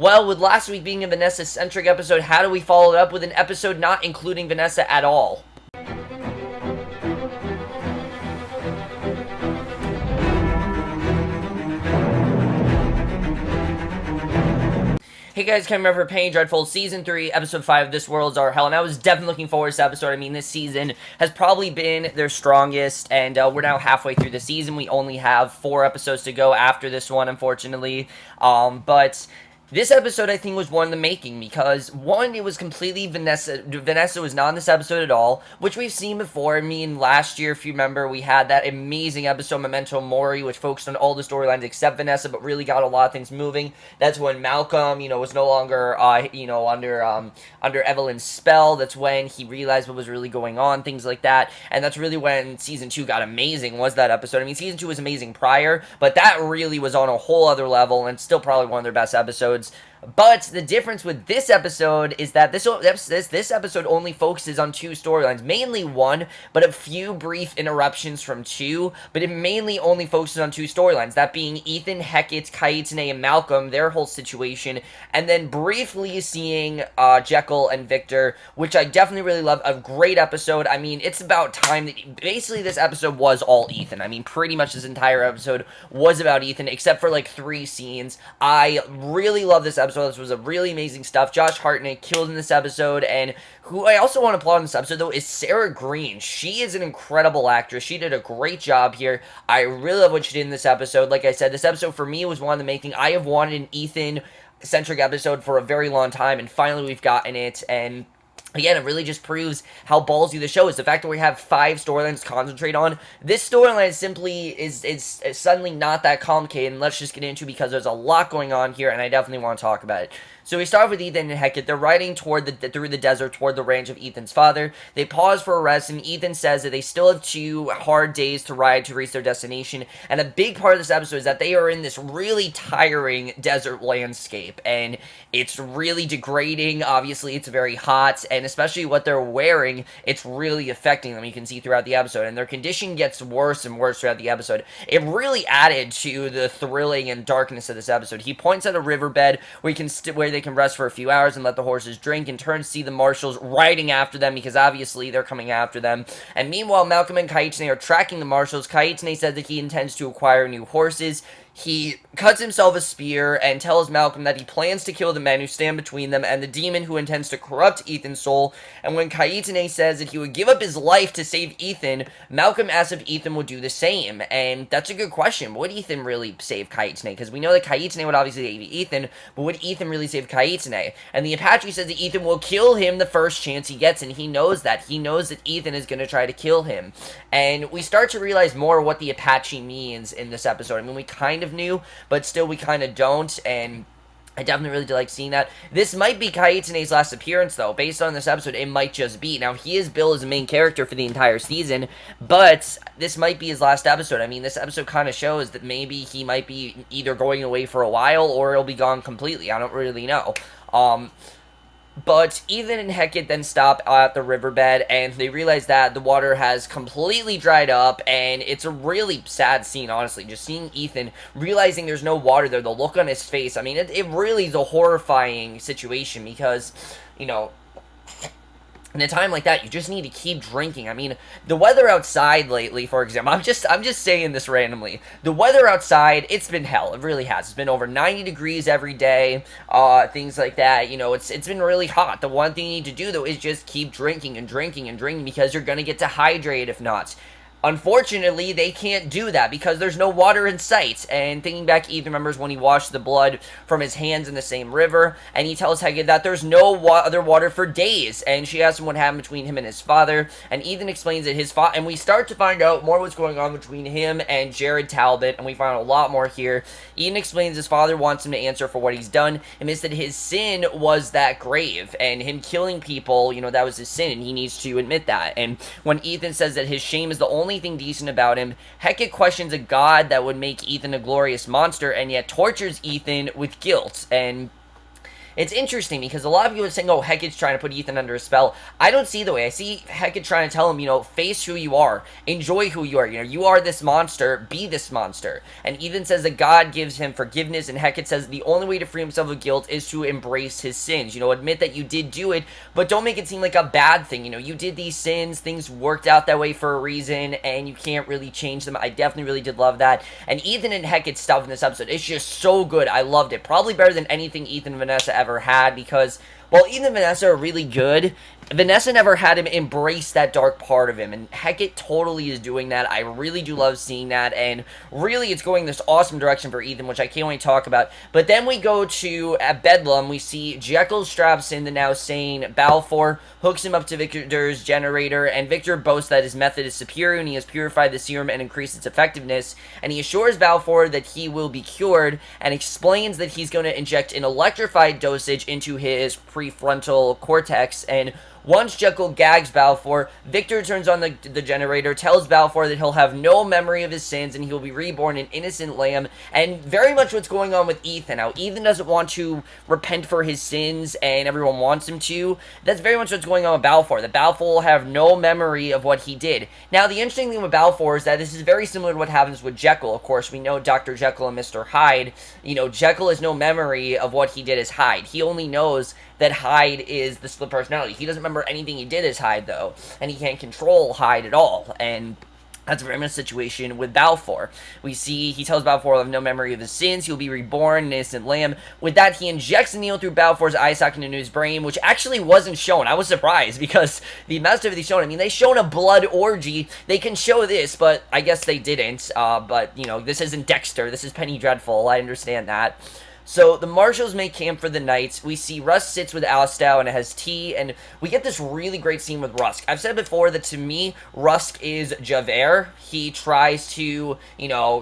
Well, with last week being a Vanessa-centric episode, how do we follow it up with an episode not including Vanessa at all? Hey guys, Ken for Penny Dreadful, Season 3, Episode 5, This World's Our Hell, and I was definitely looking forward to this episode. I mean, this season has probably been their strongest, and we're now halfway through the season. We only have 4 episodes to go after this one, unfortunately, but this episode, I think, was one in the making, because, one, it was completely Vanessa was not in this episode at all, which we've seen before. I mean, last year, if you remember, we had that amazing episode, Memento Mori, which focused on all the storylines except Vanessa, but really got a lot of things moving. That's when Malcolm, was no longer, under Evelyn's spell. That's when he realized what was really going on, things like that, and that's really when Season 2 got amazing, was that episode. I mean, Season 2 was amazing prior, but that really was on a whole other level, and still probably one of their best episodes. But the difference with this episode is that this episode only focuses on 2 storylines. Mainly 1, but a few brief interruptions from 2. But it mainly only focuses on 2 storylines. That being Ethan, Hecate, Kaettenay, and Malcolm, their whole situation. And then briefly seeing Jekyll and Victor, which I definitely really love. A great episode. I mean, it's about time that... Basically, this episode was all Ethan. I mean, pretty much this entire episode was about Ethan, except for, like, 3 scenes. I really love this episode. This was a really amazing stuff. Josh Hartnett killed in this episode, and who I also want to applaud in this episode, though, is Sarah Green. She is an incredible actress. She did a great job here. I really love what she did in this episode. Like I said, this episode for me was one in the making. I have wanted an Ethan-centric episode for a very long time, and finally we've gotten it, and... Again, it really just proves how ballsy the show is. The fact that we have 5 storylines to concentrate on. This storyline simply is suddenly not that complicated, and let's just get into it because there's a lot going on here, and I definitely want to talk about it. So we start with Ethan and Hecate. They're riding through the desert toward the ranch of Ethan's father. They pause for a rest, and Ethan says that they still have 2 hard days to ride to reach their destination. And a big part of this episode is that they are in this really tiring desert landscape, and it's really degrading. Obviously, it's very hot, and especially what they're wearing, it's really affecting them. You can see throughout the episode, and their condition gets worse and worse throughout the episode. It really added to the thrilling and darkness of this episode. He points at a riverbed where they can rest for a few hours and let the horses drink, and turn to see the marshals riding after them because obviously they're coming after them. And meanwhile, Malcolm and Kaettenay are tracking the marshals. Kaettenay says that he intends to acquire new horses. He cuts himself a spear and tells Malcolm that he plans to kill the men who stand between them and the demon who intends to corrupt Ethan's soul. And when Kaettenay says that he would give up his life to save Ethan, Malcolm asks if Ethan would do the same. And that's a good question. Would Ethan really save Kaettenay? Because we know that Kaettenay would obviously save Ethan, but would Ethan really save Kaettenay? And the Apache says that Ethan will kill him the first chance he gets, and he knows that. He knows that Ethan is going to try to kill him. And we start to realize more what the Apache means in this episode. I mean, we kind of knew, but still we kind of don't, and I definitely really do like seeing that. This might be Kaettenay's last appearance, though. Based on this episode, it might just be. Now, he is billed as a main character for the entire season, but this might be his last episode. I mean, this episode kind of shows that maybe he might be either going away for a while, or he'll be gone completely. I don't really know. But Ethan and Hecate then stop at the riverbed, and they realize that the water has completely dried up, and it's a really sad scene, honestly. Just seeing Ethan realizing there's no water there, the look on his face. I mean, it really is a horrifying situation because, in a time like that, you just need to keep drinking. I mean, the weather outside lately, for example, I'm just saying this randomly. The weather outside, it's been hell. It really has. It's been over 90 degrees every day, things like that. It's been really hot. The one thing you need to do, though, is just keep drinking and drinking and drinking because you're going to get dehydrated if not. Unfortunately, they can't do that because there's no water in sight. And thinking back, Ethan remembers when he washed the blood from his hands in the same river, and he tells Hecate that there's no other water for days. And she asks him what happened between him and his father, and Ethan explains that his father, and we start to find out more what's going on between him and Jared Talbot, and we find out a lot more here. Ethan explains his father wants him to answer for what he's done, and admits that his sin was that grave, and him killing people, that was his sin, and he needs to admit that. And when Ethan says that his shame is the only thing decent about him, Hecate questions a god that would make Ethan a glorious monster, and yet tortures Ethan with guilt. And it's interesting because a lot of people are saying, oh, Hecate's trying to put Ethan under a spell. I don't see the way. I see Hecate trying to tell him, face who you are. Enjoy who you are. You are this monster. Be this monster. And Ethan says that God gives him forgiveness, and Hecate says the only way to free himself of guilt is to embrace his sins. Admit that you did do it, but don't make it seem like a bad thing. You did these sins. Things worked out that way for a reason, and you can't really change them. I definitely really did love that. And Ethan and Hecate's stuff in this episode is just so good. I loved it. Probably better than anything Ethan and Vanessa ever had, because while Ethan and Vanessa are really good, Vanessa never had him embrace that dark part of him, and Hecate totally is doing that. I really do love seeing that, and really it's going this awesome direction for Ethan, which I can't wait to talk about. But then we go to, at Bedlam, we see Jekyll straps in the now sane Balfour, hooks him up to Victor's generator, and Victor boasts that his method is superior, and he has purified the serum and increased its effectiveness, and he assures Balfour that he will be cured, and explains that he's going to inject an electrified dosage into his prefrontal cortex, and once Jekyll gags Balfour, Victor turns on the generator, tells Balfour that he'll have no memory of his sins, and he will be reborn an innocent lamb, and very much what's going on with Ethan. Now, Ethan doesn't want to repent for his sins, and everyone wants him to. That's very much what's going on with Balfour, that Balfour will have no memory of what he did. Now, the interesting thing with Balfour is that this is very similar to what happens with Jekyll. Of course, we know Dr. Jekyll and Mr. Hyde. Jekyll has no memory of what he did as Hyde. He only knows that Hyde is the split personality. He doesn't remember anything he did as Hyde, though, and he can't control Hyde at all, and that's very much a situation with Balfour. We see he tells Balfour he'll have no memory of his sins, he'll be reborn, an innocent lamb. With that, he injects the needle through Balfour's eye socket into his brain, which actually wasn't shown. I was surprised, because the amount of it they shown, they shown a blood orgy. They can show this, but I guess they didn't. But, this isn't Dexter, this is Penny Dreadful, I understand that. So, the Marshals make camp for the night. We see Rusk sits with Alstow and has tea, and we get this really great scene with Rusk. I've said before that, to me, Rusk is Javert. He tries to,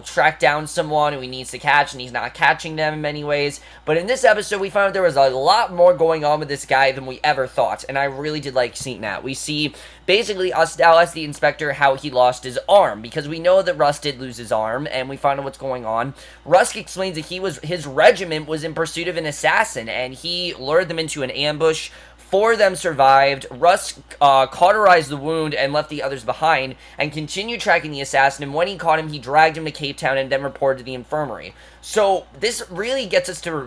track down someone who he needs to catch, and he's not catching them in many ways. But in this episode, we found out there was a lot more going on with this guy than we ever thought, and I really did like seeing that. We see, basically, Alstow asks the inspector how he lost his arm, because we know that Rusk did lose his arm, and we find out what's going on. Rusk explains that his regiment was in pursuit of an assassin, and he lured them into an ambush. 4 of them survived. Rusk cauterized the wound and left the others behind, and continued tracking the assassin, and when he caught him, he dragged him to Cape Town and then reported to the infirmary. So, this really gets us to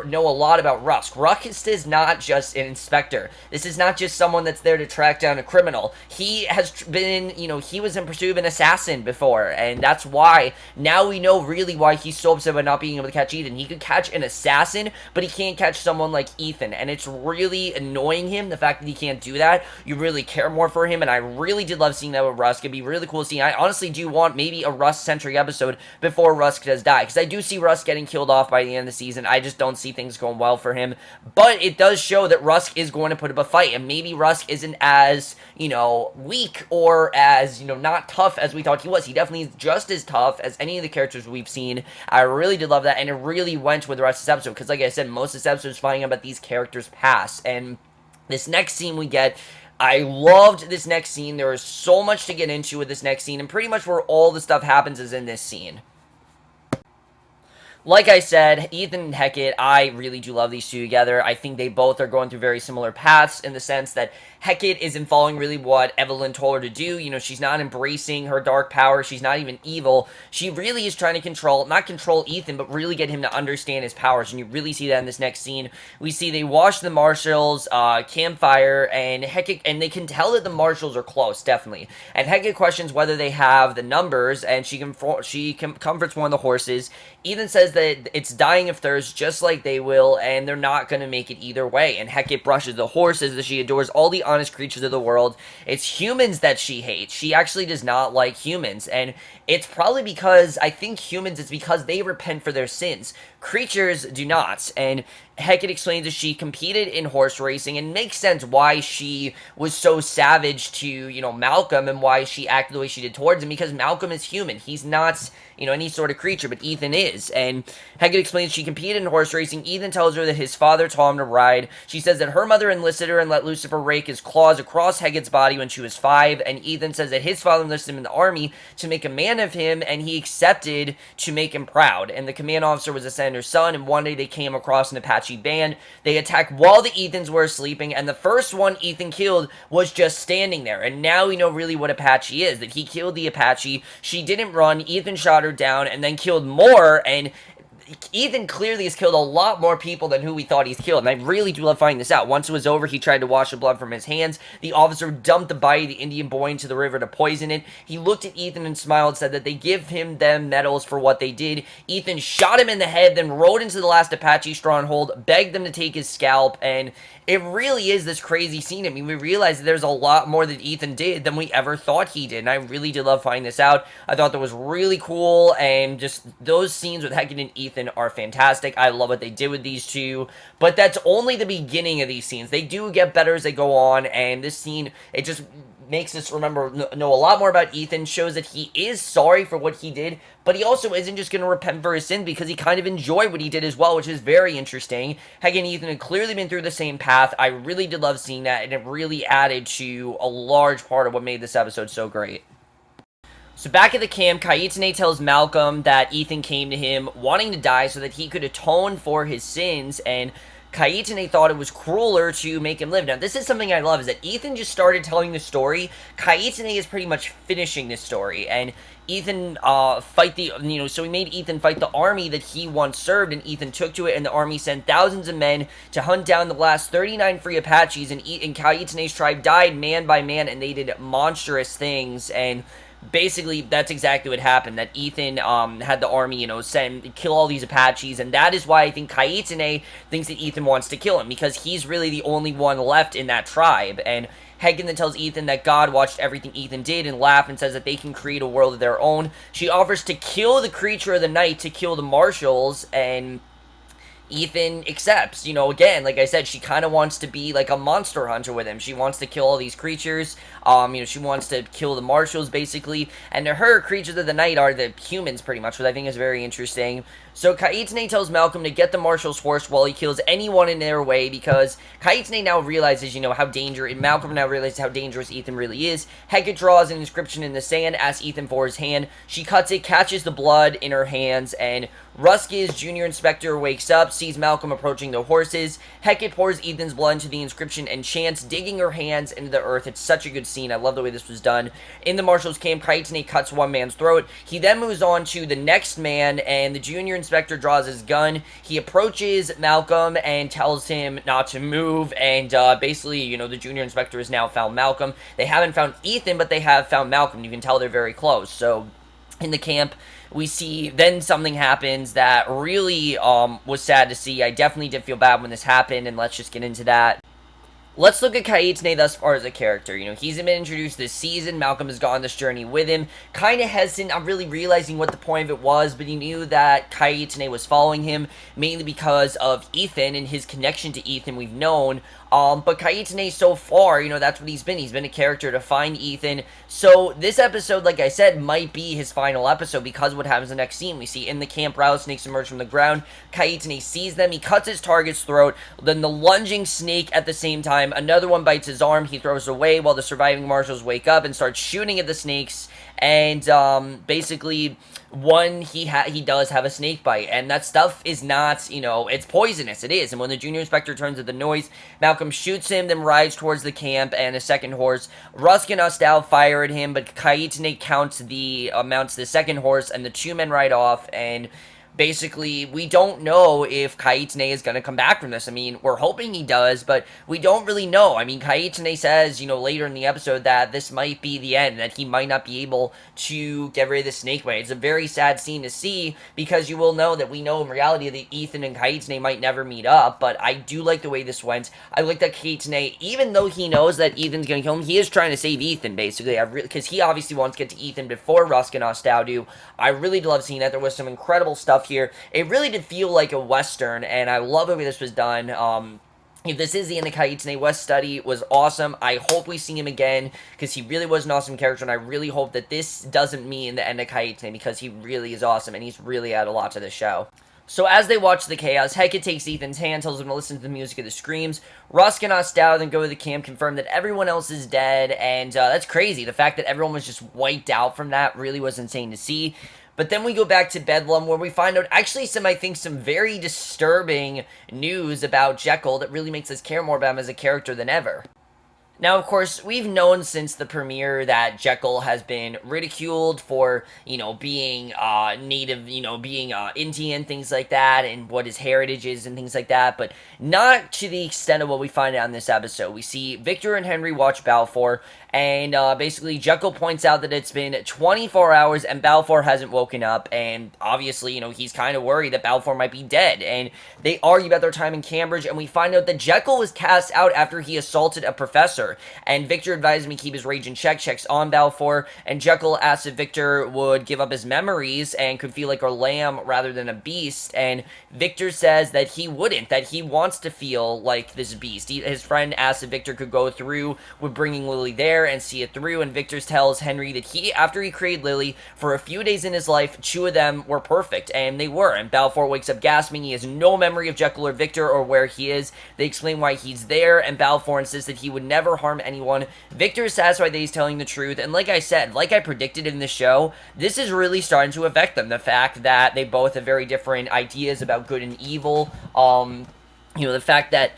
know a lot about Rusk. Rusk is not just an inspector. This is not just someone that's there to track down a criminal. He has been, he was in pursuit of an assassin before, and that's why, now we know really why he's so upset about not being able to catch Ethan. He could catch an assassin, but he can't catch someone like Ethan, and it's really annoying him, the fact that he can't do that. You really care more for him, and I really did love seeing that with Rusk. It'd be really cool to see. I honestly do want maybe a Rusk-centric episode before Rusk does die, because I do see Rusk getting killed off by the end of the season. I just don't see things going well for him, but it does show that Rusk is going to put up a fight, and maybe Rusk isn't as, weak or as, not tough as we thought he was. He definitely is just as tough as any of the characters we've seen. I really did love that, and it really went with the rest of this episode, because like I said, most of this episode is finding out about these characters' past, and this next scene we get, I loved this next scene. There is so much to get into with this next scene, and pretty much where all the stuff happens is in this scene. Like I said, Ethan and Hecate, I really do love these two together. I think they both are going through very similar paths in the sense that Hecate isn't following really what Evelyn told her to do. She's not embracing her dark power. She's not even evil. She really is trying to not control Ethan, but really get him to understand his powers. And you really see that in this next scene. We see they watch the Marshals, campfire, and Hecate, and they can tell that the Marshals are close, definitely. And Hecate questions whether they have the numbers, and she comforts one of the horses. Ethan says that it's dying of thirst just like they will, and they're not going to make it either way. And Hecate brushes the horses as she adores all the honest creatures of the world. It's humans that she hates. She actually does not like humans, and it's probably because, I think humans, it's because they repent for their sins. Creatures do not, and Hecate explains that she competed in horse racing, and makes sense why she was so savage to, Malcolm, and why she acted the way she did towards him, because Malcolm is human. He's not, any sort of creature, but Ethan is. And Hecate explains she competed in horse racing. Ethan tells her that his father taught him to ride. She says that her mother enlisted her and let Lucifer rake his claws across Hecate's body when she was 5, and Ethan says that his father enlisted him in the army to make a man of him, and he accepted to make him proud. And the command officer was a senator her son, and one day they came across an Apache band. They attacked while the Ethans were sleeping, and the first one Ethan killed was just standing there. And now we know really what Apache is, that he killed the Apache. She didn't run. Ethan shot her down and then killed more, and Ethan clearly has killed a lot more people than who we thought he's killed, and I really do love finding this out. Once it was over, he tried to wash the blood from his hands. The officer dumped the body of the Indian boy into the river to poison it. He looked at Ethan and smiled, said that they give them medals for what they did. Ethan shot him in the head, then rode into the last Apache stronghold, begged them to take his scalp, and it really is this crazy scene. I mean, we realize that there's a lot more that Ethan did than we ever thought he did, and I really did love finding this out. I thought that was really cool, and just those scenes with Hecate and Ethan are fantastic. I love what they did with these two, but that's only the beginning of these scenes. They do get better as they go on, and this scene, it just makes us know a lot more about Ethan, shows that he is sorry for what he did, but he also isn't just going to repent for his sin because he kind of enjoyed what he did as well, which is very interesting. Hecate and Ethan had clearly been through the same path. I really did love seeing that, and it really added to a large part of what made this episode so great. So back at the camp, Kaettenay tells Malcolm that Ethan came to him wanting to die so that he could atone for his sins, and Kaettenay thought it was crueler to make him live. Now, this is something I love, is that Ethan just started telling the story. Kaettenay is pretty much finishing this story, and Ethan so he made Ethan fight the army that he once served, and Ethan took to it, and the army sent thousands of men to hunt down the last 39 free Apaches, and Kaettenay's tribe died man by man, and they did monstrous things, and basically, that's exactly what happened, that Ethan had the army, kill all these Apaches, and that is why I think Kaettenay thinks that Ethan wants to kill him, because he's really the only one left in that tribe, and Hecate then tells Ethan that God watched everything Ethan did and laughed and says that they can create a world of their own. She offers to kill the creature of the night to kill the marshals, and Ethan accepts. Again, like I said, she kind of wants to be like a monster hunter with him. She wants to kill all these creatures. She wants to kill the marshals, basically. And to her, creatures of the night are the humans, pretty much, which I think is very interesting. So Kaettenay tells Malcolm to get the marshal's horse while he kills anyone in their way, because Kaettenay now realizes, Malcolm now realizes how dangerous Ethan really is. Hecate draws an inscription in the sand, asks Ethan for his hand. She cuts it, catches the blood in her hands, and Rusk's junior inspector wakes up, sees Malcolm approaching the horses. Hecate pours Ethan's blood into the inscription and chants, digging her hands into the earth. It's such a good scene. I love the way this was done. In the marshal's camp, Kaettenay cuts one man's throat. He then moves on to the next man, and the junior inspector draws his gun. He approaches Malcolm and tells him not to move, and basically, the junior inspector has now found Malcolm. They haven't found Ethan, but they have found Malcolm. You can tell they're very close. So in the camp, we see then something happens that really was sad to see. I definitely did feel bad when this happened, and let's just get into that. Let's look at Kaettenay thus far as a character. He's been introduced this season. Malcolm has gone this journey with him. Kind of hesitant on really realizing what the point of it was, but he knew that Kaettenay was following him, mainly because of Ethan and his connection to Ethan we've known. But Kaettenay so far, that's what he's been. He's been a character to find Ethan. So this episode, like I said, might be his final episode because of what happens in the next scene. We see in the camp, rattlesnakes emerge from the ground. Kaettenay sees them. He cuts his target's throat. Then the lunging snake at the same time. Another one bites his arm. He throws it away while the surviving marshals wake up and start shooting at the snakes. And basically, he does have a snake bite, and that stuff is not, it's poisonous. It is. And when the junior inspector turns at the noise, Malcolm shoots him, then rides towards the camp and a second horse. Rusk and Ostal fire at him, but Kaettenay mounts the second horse, and the two men ride off, and basically, we don't know if Kaettenay is going to come back from this. I mean, we're hoping he does, but we don't really know. I mean, Kaettenay says, later in the episode that this might be the end, that he might not be able to get rid of the snake bite. It's a very sad scene to see, because you will know that we know in reality that Ethan and Kaettenay might never meet up, but I do like the way this went. I like that Kaettenay, even though he knows that Ethan's going to kill him, he is trying to save Ethan, basically, because he obviously wants to get to Ethan before Rusk and Ostal do. I really love seeing that. There was some incredible stuff here. It really did feel like a Western, and I love the way this was done. If this is the end of Kaettenay, West Study was awesome. I hope we see him again, because he really was an awesome character, and I really hope that this doesn't mean the end of Kaettenay, because he really is awesome, and he's really added a lot to the show. So as they watch the chaos, Hecate takes Ethan's hand, tells him to listen to the music of the screams. Rusk and Ostal then go to the camp, confirm that everyone else is dead, and that's crazy. The fact that everyone was just wiped out from that really was insane to see. But then we go back to Bedlam, where we find out actually some, I think, some very disturbing news about Jekyll that really makes us care more about him as a character than ever. Now, of course, we've known since the premiere that Jekyll has been ridiculed for, being native, being Indian, things like that, and what his heritage is and things like that, but not to the extent of what we find out in this episode. We see Victor and Henry watch Balfour, and basically Jekyll points out that it's been 24 hours and Balfour hasn't woken up, and obviously, he's kind of worried that Balfour might be dead, and they argue about their time in Cambridge, and we find out that Jekyll was cast out after he assaulted a professor. And Victor advised him to keep his rage in check, checks on Balfour, and Jekyll asked if Victor would give up his memories and could feel like a lamb rather than a beast, and Victor says that he wouldn't, that he wants to feel like this beast. His friend asked if Victor could go through with bringing Lily there and see it through, and Victor tells Henry that after he created Lily, for a few days in his life, 2 of them were perfect, and they were, and Balfour wakes up gasping. He has no memory of Jekyll or Victor or where he is. They explain why he's there, and Balfour insists that he would never harm anyone. Victor is satisfied that he's telling the truth, and like I said, like I predicted in the show, this is really starting to affect them. The fact that they both have very different ideas about good and evil, the fact that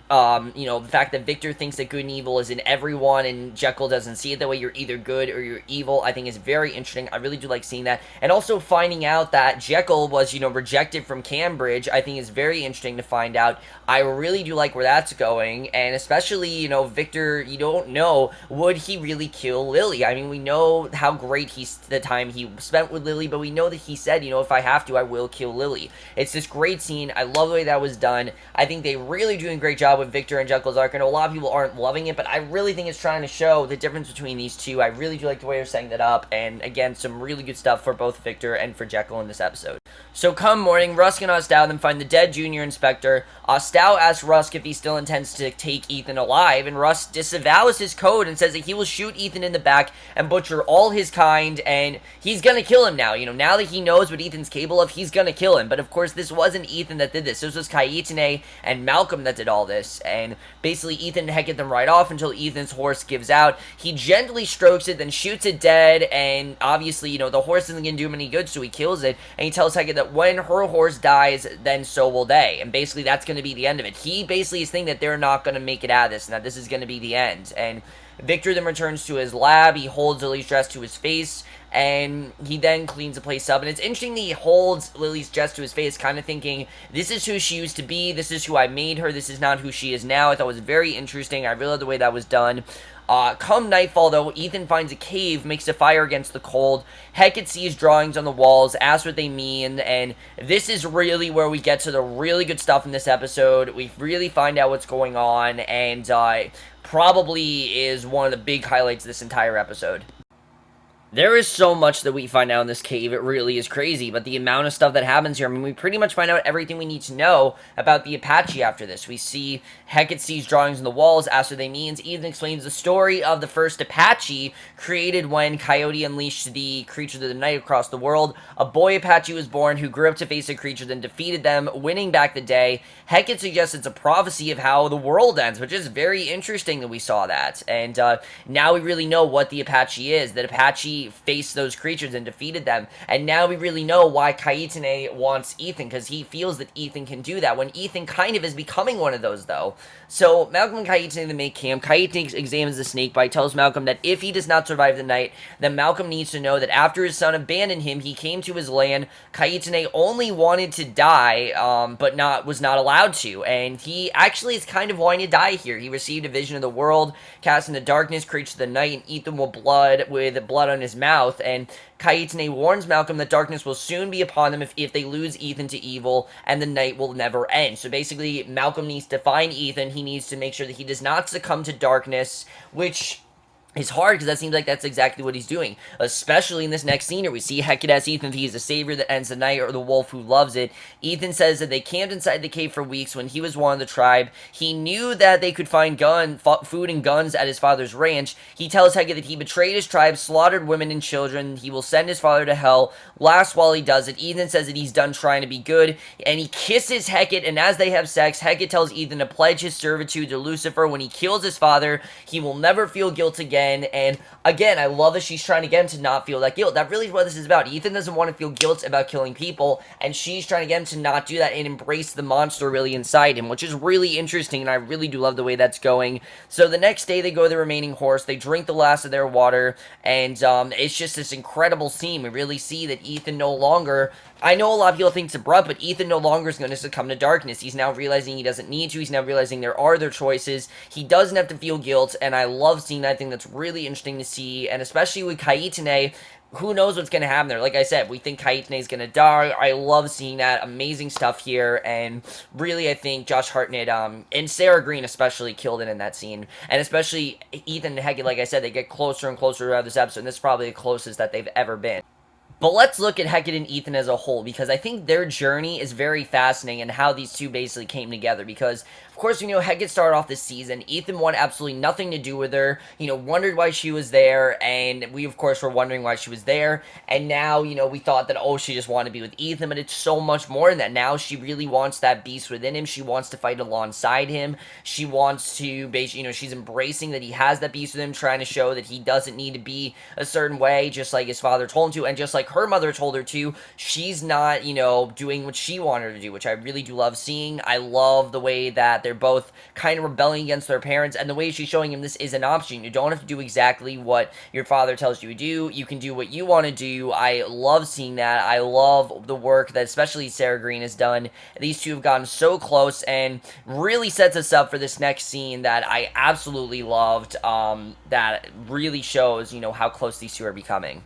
the fact that Victor thinks that good and evil is in everyone and Jekyll doesn't see it that way, you're either good or you're evil, I think is very interesting. I really do like seeing that. And also finding out that Jekyll was, rejected from Cambridge, I think is very interesting to find out. I really do like where that's going, and especially, Victor, you don't know, would he really kill Lily? I mean, we know how great the time he spent with Lily, but we know that he said, if I have to, I will kill Lily. It's this great scene. I love the way that was done. I think they really doing a great job with Victor and Jekyll's arc. I know a lot of people aren't loving it, but I really think it's trying to show the difference between these two. I really do like the way they're setting that up, and again, some really good stuff for both Victor and for Jekyll in this episode. So come morning, Rusk and Ostow then find the dead junior inspector. Ostow asks Rusk if he still intends to take Ethan alive, and Rusk disavows his code and says that he will shoot Ethan in the back and butcher all his kind, and he's gonna kill him now. Now that he knows what Ethan's capable of, he's gonna kill him. But of course, this wasn't Ethan that did this. This was Kaettenay and Malcolm that did all this. And basically Ethan Hecate them right off until Ethan's horse gives out. He gently strokes it, then shoots it dead, and obviously, the horse isn't going to do him any good, so he kills it, and he tells Hecate that when her horse dies, then so will they, and basically that's going to be the end of it. He basically is thinking that they're not going to make it out of this, and that this is going to be the end, and Victor then returns to his lab. He holds Lily's dress to his face, and he then cleans the place up. And it's interesting that he holds Lily's dress to his face, kind of thinking, this is who she used to be, this is who I made her, this is not who she is now. I thought it was very interesting. I really love the way that was done. Come nightfall, though, Ethan finds a cave, makes a fire against the cold. Hecate sees drawings on the walls, asks what they mean, and this is really where we get to the really good stuff in this episode. We really find out what's going on, and probably is one of the big highlights of this entire episode. There is so much that we find out in this cave, it really is crazy, but the amount of stuff that happens here, I mean, we pretty much find out everything we need to know about the Apache after this. We see Hecate sees drawings on the walls, asks what they mean. Ethan explains the story of the first Apache, created when Coyote unleashed the creatures of the night across the world. A boy Apache was born who grew up to face the creatures and defeated them, winning back the day. Hecate suggests it's a prophecy of how the world ends, which is very interesting that we saw that. And now we really know what the Apache is, that Apache faced those creatures and defeated them, and now we really know why Kaettenay wants Ethan, because he feels that Ethan can do that, when Ethan kind of is becoming one of those, though. So Malcolm and Kaettenay then make camp. Kaettenay examines the snake bite, tells Malcolm that if he does not survive the night, then Malcolm needs to know that after his son abandoned him, he came to his land. Kaettenay only wanted to die, but was not allowed to, and he actually is kind of wanting to die here. He received a vision of the world, cast into darkness, creatures of the night, and eat them with blood on his mouth, and Kaettenay warns Malcolm that darkness will soon be upon them if they lose Ethan to evil, and the night will never end. So basically, Malcolm needs to find Ethan. He needs to make sure that he does not succumb to darkness, which is hard, because that seems like that's exactly what he's doing, especially in this next scene where we see Hecate asks Ethan if he's the savior that ends the night or the wolf who loves it. Ethan says that they camped inside the cave for weeks when he was one of the tribe. He knew that they could find food and guns at his father's ranch. He tells Hecate that he betrayed his tribe, slaughtered women and children. He will send his father to hell. Last while he does it, Ethan says that he's done trying to be good, and he kisses Hecate, and as they have sex, Hecate tells Ethan to pledge his servitude to Lucifer. When he kills his father, he will never feel guilt again, again, and again, I love that she's trying to get him to not feel that guilt. That really is what this is about. Ethan doesn't want to feel guilt about killing people, and she's trying to get him to not do that and embrace the monster really inside him, which is really interesting, and I really do love the way that's going. So the next day, they go to the remaining horse, they drink the last of their water, and it's just this incredible scene. We really see that Ethan no longer... I know a lot of people think it's abrupt, but Ethan no longer is going to succumb to darkness. He's now realizing he doesn't need to. He's now realizing there are other choices. He doesn't have to feel guilt, and I love seeing that. I think that's really interesting to see, and especially with Kaettenay, who knows what's going to happen there. Like I said, we think Kaettenay is going to die. I love seeing that. Amazing stuff here, and really, I think Josh Hartnett, and Sarah Green especially, killed it in that scene, and especially Ethan and Hecate, like I said, they get closer and closer throughout this episode, and this is probably the closest that they've ever been. But let's look at Hecate and Ethan as a whole, because I think their journey is very fascinating and how these two basically came together, because of course, we know Hecate started off this season. Ethan wanted absolutely nothing to do with her, wondered why she was there, and we, of course, were wondering why she was there, and now, we thought that, oh, she just wanted to be with Ethan, but it's so much more than that. Now she really wants that beast within him. She wants to fight alongside him. She wants to, basically, she's embracing that he has that beast within him, trying to show that he doesn't need to be a certain way, just like his father told him to, and just like her mother told her to. She's not, doing what she wanted her to do, which I really do love seeing. I love the way that they're both kind of rebelling against their parents, and the way she's showing him this is an option. You don't have to do exactly what your father tells you to do. You can do what you want to do. I love seeing that. I love the work that especially Sarah Green has done. These two have gotten so close, and really sets us up for this next scene that I absolutely loved, that really shows, how close these two are becoming.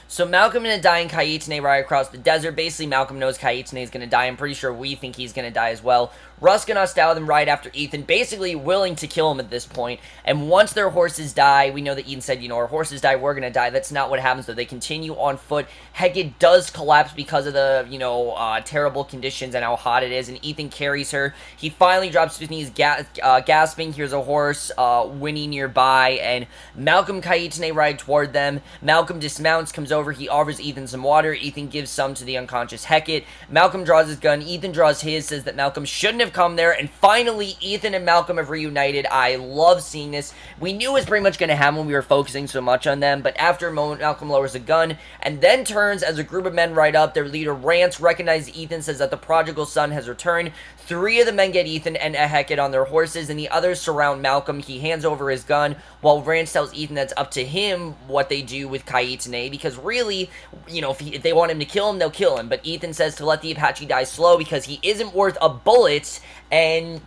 So Malcolm and Hecate and Kaettenay ride across the desert. Basically, Malcolm knows Kaettenay is going to die. I'm pretty sure we think he's going to die as well. Rusk and Ostell them right after Ethan, basically willing to kill him at this point. And once their horses die, we know that Ethan said, our horses die, we're going to die. That's not what happens, though. They continue on foot. Hecate does collapse because of the, terrible conditions and how hot it is, and Ethan carries her. He finally drops to his knees, gasping. Here's a horse whinny nearby, and Malcolm and Kaettenay ride toward them. Malcolm dismounts, comes over. He offers Ethan some water. Ethan gives some to the unconscious Hecate. Malcolm draws his gun. Ethan draws his, says that Malcolm shouldn't have come there, and finally Ethan and Malcolm have reunited. I love seeing this. We knew it was pretty much going to happen when we were focusing so much on them, but after a moment, Malcolm lowers a gun and then turns as a group of men ride up. Their leader, Rance, recognizes Ethan, says that the prodigal son has returned. 3 of the men get Ethan and Hecate on their horses, and the others surround Malcolm. He hands over his gun, while Rance tells Ethan that's up to him what they do with Kaettenay, because really, if they want him to kill him, they'll kill him. But Ethan says to let the Apache die slow because he isn't worth a bullet, and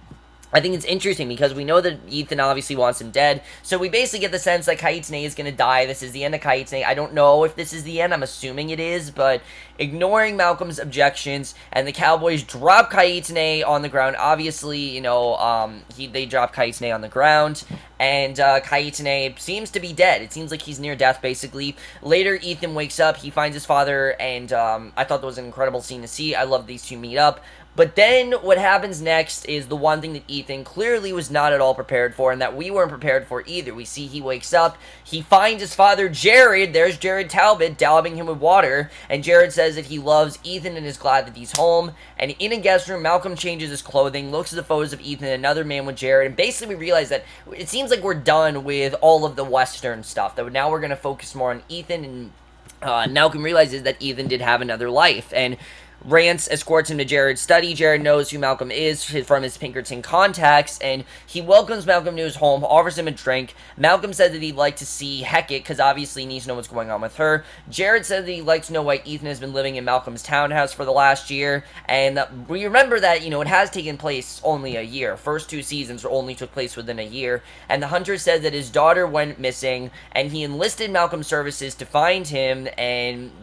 I think it's interesting because we know that Ethan obviously wants him dead, so we basically get the sense that Kaettenay is going to die. This is the end of Kaettenay. I don't know if this is the end. I'm assuming it is, but ignoring Malcolm's objections, and the Cowboys drop Kaettenay on the ground. Obviously, they drop Kaettenay on the ground, and Kaettenay seems to be dead. It seems like he's near death, basically. Later, Ethan wakes up. He finds his father, and I thought that was an incredible scene to see. I love these two meet up. But then what happens next is the one thing that Ethan clearly was not at all prepared for, and that we weren't prepared for either. We see he wakes up, he finds his father, Jared. There's Jared Talbot, dabbing him with water, and Jared says that he loves Ethan and is glad that he's home. And in a guest room, Malcolm changes his clothing, looks at the photos of Ethan and another man with Jared, and basically we realize that it seems like we're done with all of the Western stuff, that now we're going to focus more on Ethan, and Malcolm realizes that Ethan did have another life, and Rance escorts him to Jared's study. Jared knows who Malcolm is from his Pinkerton contacts, and he welcomes Malcolm to his home, offers him a drink. Malcolm said that he'd like to see Hecate, because obviously he needs to know what's going on with her. Jared said that he'd like to know why Ethan has been living in Malcolm's townhouse for the last year, and we remember that, it has taken place only a year. First 2 seasons only took place within a year, and the hunter said that his daughter went missing, and he enlisted Malcolm's services to find him,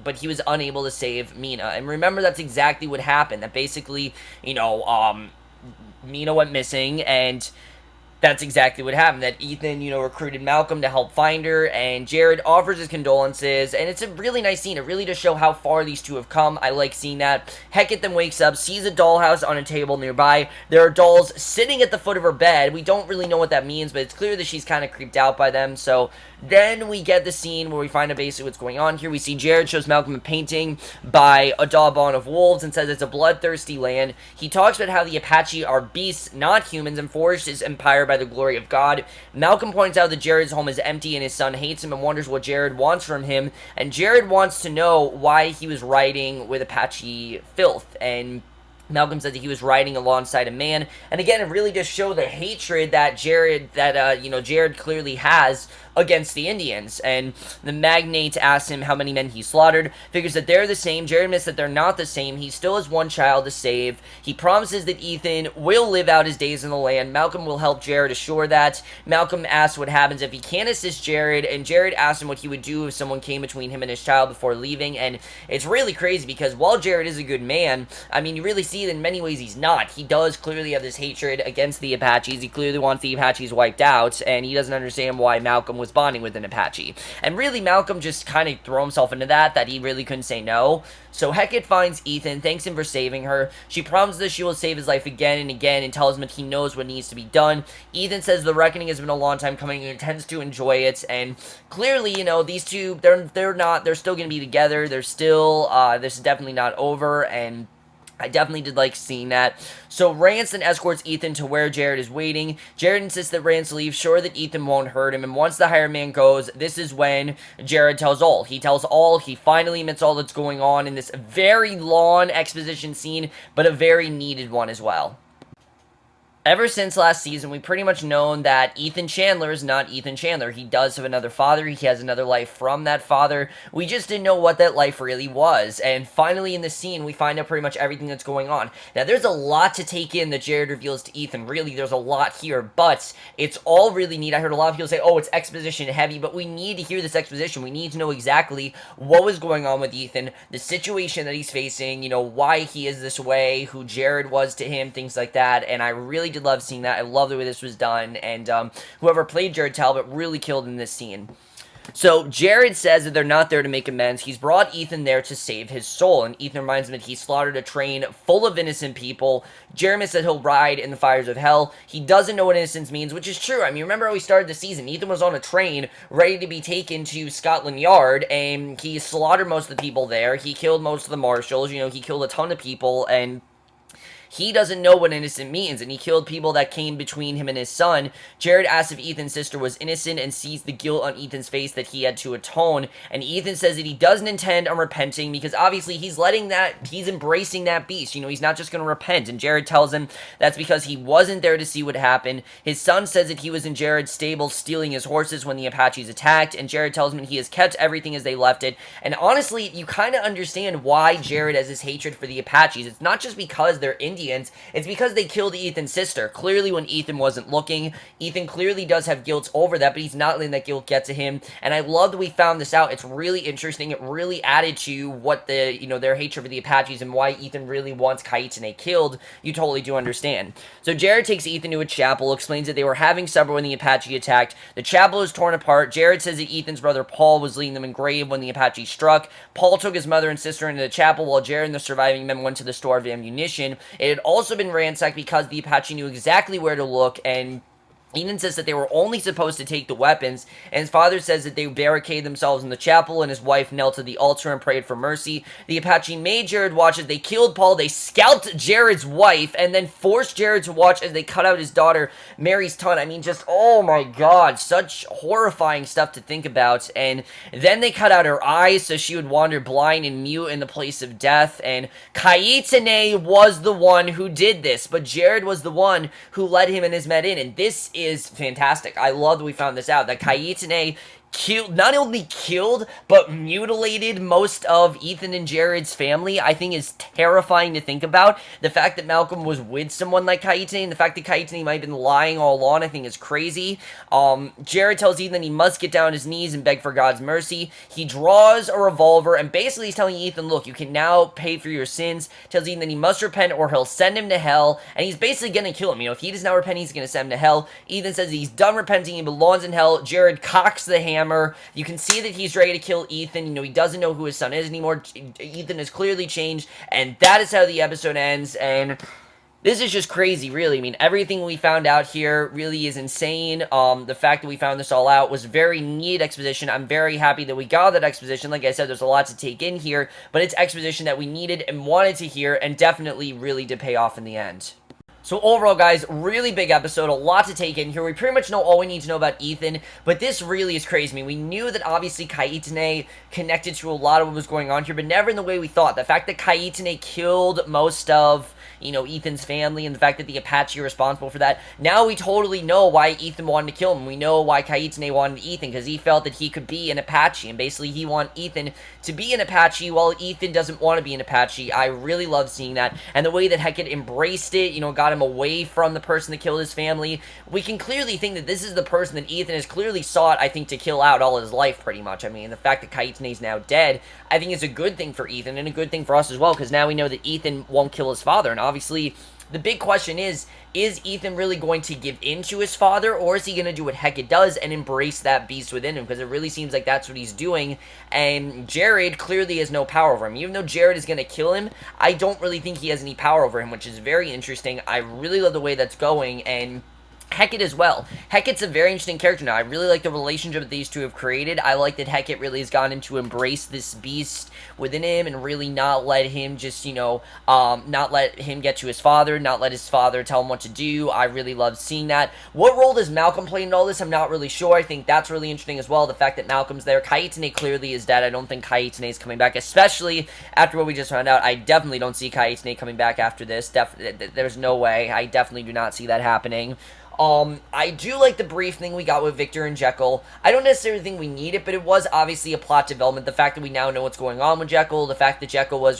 but he was unable to save Mina. And remember, that's exactly what happened. That basically, Mina went missing, and that's exactly what happened. That Ethan, recruited Malcolm to help find her, and Jared offers his condolences, and it's a really nice scene. It really does show how far these two have come. I like seeing that. Hecate then wakes up, sees a dollhouse on a table nearby. There are dolls sitting at the foot of her bed. We don't really know what that means, but it's clear that she's kind of creeped out by them. So then we get the scene where we find out basically what's going on here. We see Jared shows Malcolm a painting by a Daubon of wolves and says it's a bloodthirsty land. He talks about how the Apache are beasts, not humans, and forged his empire by the glory of God. Malcolm points out that Jared's home is empty and his son hates him and wonders what Jared wants from him, and Jared wants to know why he was riding with Apache filth, and Malcolm said that he was riding alongside a man, and again, it really does show the hatred that Jared clearly has against the Indians. And the magnate asks him how many men he slaughtered, figures that they're the same. Jared admits that they're not the same. He still has one child to save. He promises that Ethan will live out his days in the land. Malcolm will help Jared assure that. Malcolm asks what happens if he can't assist Jared, and Jared asks him what he would do if someone came between him and his child before leaving. And it's really crazy because while Jared is a good man, I mean, you really see that in many ways he's not. He does clearly have this hatred against the Apaches. He clearly wants the Apaches wiped out, and he doesn't understand why Malcolm was bonding with an Apache. And really, Malcolm just kind of threw himself into that he really couldn't say no. So Hecate finds Ethan, thanks him for saving her. She promises that she will save his life again and again, and tells him that he knows what needs to be done. Ethan says the reckoning has been a long time coming and intends to enjoy it, and clearly, you know, these two, they're still going to be together. They're still, this is definitely not over, and I definitely did like seeing that. So Rance then escorts Ethan to where Jared is waiting. Jared insists that Rance leave, sure that Ethan won't hurt him, and once the hired man goes, this is when Jared tells all. He tells all, he finally admits all that's going on in this very long exposition scene, but a very needed one as well. Ever since last season, we've pretty much known that Ethan Chandler is not Ethan Chandler. He does have another father. He has another life from that father. We just didn't know what that life really was. And finally in this scene, we find out pretty much everything that's going on. Now, there's a lot to take in that Jared reveals to Ethan. Really, there's a lot here, but it's all really neat. I heard a lot of people say, oh, it's exposition heavy, but we need to hear this exposition. We need to know exactly what was going on with Ethan, the situation that he's facing, you know, why he is this way, who Jared was to him, things like that. And I really did love seeing that. I love the way this was done, and whoever played Jared Talbot really killed in this scene. So Jared says that they're not there to make amends. He's brought Ethan there to save his soul, and Ethan reminds him that he slaughtered a train full of innocent people. Jeremy said he'll ride in the fires of hell. He doesn't know what innocence means, which is true. I mean, remember how we started the season? Ethan was on a train ready to be taken to Scotland Yard, and he slaughtered most of the people there. He killed most of the marshals. You know, he killed a ton of people, and he doesn't know what innocent means, and he killed people that came between him and his son. Jared asks if Ethan's sister was innocent and sees the guilt on Ethan's face that he had to atone, and Ethan says that he doesn't intend on repenting because obviously he's embracing that beast. You know, he's not just going to repent, and Jared tells him that's because he wasn't there to see what happened. His son says that he was in Jared's stable stealing his horses when the Apaches attacked, and Jared tells him that he has kept everything as they left it. And honestly, you kind of understand why Jared has this hatred for the Apaches. It's not just because they're Indians, it's because they killed Ethan's sister. Clearly, when Ethan wasn't looking, Ethan clearly does have guilt over that, but he's not letting that guilt get to him. And I love that we found this out. It's really interesting. It really added to what their hatred for the Apaches and why Ethan really wants Kaettenay killed. You totally do understand. So Jared takes Ethan to a chapel, explains that they were having supper when the Apache attacked. The chapel is torn apart. Jared says that Ethan's brother Paul was leading them in grave when the Apache struck. Paul took his mother and sister into the chapel while Jared and the surviving men went to the store of ammunition. It had also been ransacked because the Apache knew exactly where to look, and Ethan says that they were only supposed to take the weapons, and his father says that they barricaded themselves in the chapel, and his wife knelt at the altar and prayed for mercy. The Apache made Jared watch as they killed Paul, they scalped Jared's wife, and then forced Jared to watch as they cut out his daughter Mary's tongue. I mean, just, oh my god, such horrifying stuff to think about. And then they cut out her eyes so she would wander blind and mute in the place of death, and Kaettenay was the one who did this, but Jared was the one who led him and his men in, and this is fantastic. I love that we found this out, that Kaettenay not only killed, but mutilated most of Ethan and Jared's family. I think is terrifying to think about. The fact that Malcolm was with someone like Kaettenay, and the fact that Kaettenay might have been lying all along, I think is crazy. Jared tells Ethan he must get down on his knees and beg for God's mercy. He draws a revolver, and basically he's telling Ethan, look, you can now pay for your sins. Tells Ethan that he must repent or he'll send him to hell, and he's basically gonna kill him. You know, if he does not repent, he's gonna send him to hell. Ethan says he's done repenting, he belongs in hell. Jared cocks the hammer. You can see that he's ready to kill Ethan. You know, he doesn't know who his son is anymore. Ethan has clearly changed, and that is how the episode ends, and this is just crazy, really. I mean, everything we found out here really is insane. The fact that we found this all out was very neat exposition. I'm very happy that we got that exposition. Like I said, there's a lot to take in here, but it's exposition that we needed and wanted to hear, and definitely really did pay off in the end. So overall, guys, really big episode, a lot to take in here. We pretty much know all we need to know about Ethan, but this really is crazy. I mean, we knew that obviously Kaettenay connected to a lot of what was going on here, but never in the way we thought. The fact that Kaettenay killed most of, you know, Ethan's family, and the fact that the Apache are responsible for that. Now we totally know why Ethan wanted to kill him. We know why Kaettenay wanted Ethan, because he felt that he could be an Apache, and basically he wanted Ethan to be an Apache while Ethan doesn't want to be an Apache. I really love seeing that, and the way that Hecate embraced it, you know, got him away from the person that killed his family. We can clearly think that this is the person that Ethan has clearly sought, I think, to kill out all his life, pretty much. I mean, the fact that Kaettenay's now dead, I think is a good thing for Ethan, and a good thing for us as well, because now we know that Ethan won't kill his father, and obviously, the big question is Ethan really going to give in to his father, or is he going to do what Hecate does and embrace that beast within him? Because it really seems like that's what he's doing, and Jared clearly has no power over him. Even though Jared is going to kill him, I don't really think he has any power over him, which is very interesting. I really love the way that's going, and Hecate as well. Hecate's a very interesting character now. I really like the relationship that these two have created. I like that Hecate really has gone into embrace this beast within him and really not let him just, you know, not let him get to his father, not let his father tell him what to do. I really love seeing that. What role does Malcolm play in all this? I'm not really sure. I think that's really interesting as well, the fact that Malcolm's there. Kaettenay clearly is dead. I don't think Kaettenay is coming back, especially after what we just found out. I definitely don't see Kaettenay coming back after this. There's no way. I definitely do not see that happening. I do like the brief thing we got with Victor and Jekyll. I don't necessarily think we need it, but it was obviously a plot development. The fact that we now know what's going on with Jekyll, the fact that Jekyll was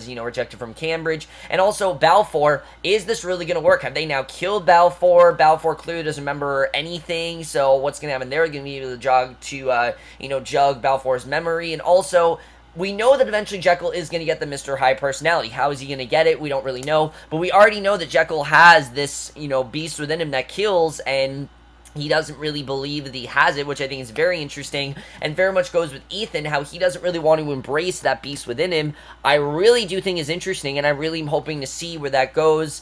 you know, rejected from Cambridge, and also Balfour. Is this really going to work? Have they now killed Balfour? Balfour clearly doesn't remember anything, so what's going to happen? They're going to be able to you know, jug Balfour's memory, and also, we know that eventually Jekyll is going to get the Mr. Hyde personality. How is he going to get it? We don't really know. But we already know that Jekyll has this, you know, beast within him that kills, and he doesn't really believe that he has it, which I think is very interesting, and very much goes with Ethan, how he doesn't really want to embrace that beast within him. I really do think is interesting, and I really am hoping to see where that goes.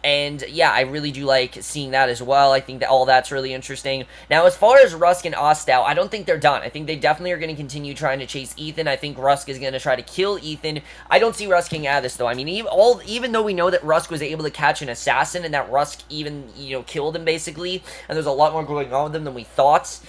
And yeah, I really do like seeing that as well. I think that all that's really interesting. Now, as far as Rusk and Ostow, I don't think they're done. I think they definitely are going to continue trying to chase Ethan. I think Rusk is going to try to kill Ethan. I don't see Rusk getting out of this, though. I mean, even though we know that Rusk was able to catch an assassin and that Rusk even, you know, killed him, basically, and there's a lot more going on with him than we thought,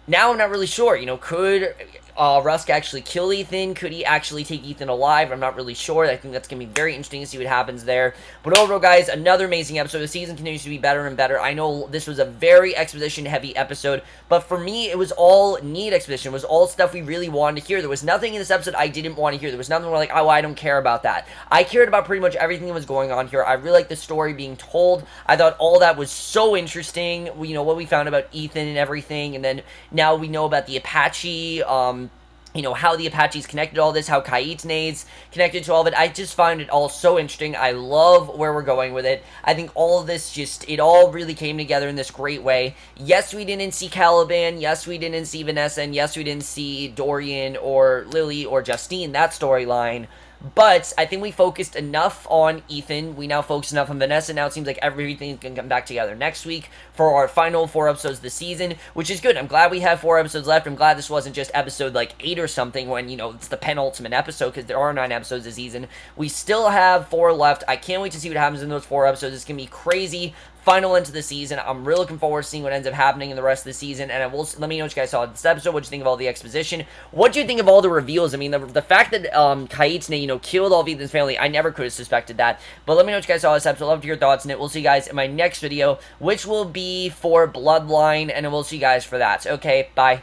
now I'm not really sure. You know, could Rusk actually kill Ethan? Could he actually take Ethan alive? I'm not really sure. I think that's going to be very interesting to see what happens there. But overall, guys, another amazing episode. The season continues to be better and better. I know this was a very exposition-heavy episode, but for me, it was all neat exposition. It was all stuff we really wanted to hear. There was nothing in this episode I didn't want to hear. There was nothing where like, oh, I don't care about that. I cared about pretty much everything that was going on here. I really liked the story being told. I thought all that was so interesting. You know, what we found about Ethan and everything, and then now we know about the Apache, you know, how the Apache's connected to all this, how Kaettenay's connected to all of it. I just find it all so interesting. I love where we're going with it. I think all of this it all really came together in this great way. Yes, we didn't see Caliban. Yes, we didn't see Vanessa. And yes, we didn't see Dorian or Lily or Justine, that storyline. But I think we focused enough on Ethan. We now focus enough on Vanessa. Now it seems like everything can come back together next week for our final 4 episodes of the season, which is good. I'm glad we have 4 episodes left. I'm glad this wasn't just episode like 8 or something when, you know, it's the penultimate episode, because there are 9 episodes this season. We still have 4 left. I can't wait to see what happens in those 4 episodes. It's going to be crazy. Final end to the season. I'm really looking forward to seeing what ends up happening in the rest of the season, and let me know what you guys saw in this episode. What you think of all the exposition? What do you think of all the reveals? I mean, the fact that Kaettenay, you know, killed all of Ethan's family, I never could have suspected that. But let me know what you guys saw in this episode. I'd love to hear your thoughts on it. We'll see you guys in my next video, which will be for Bloodline, and we'll see you guys for that. Okay, bye.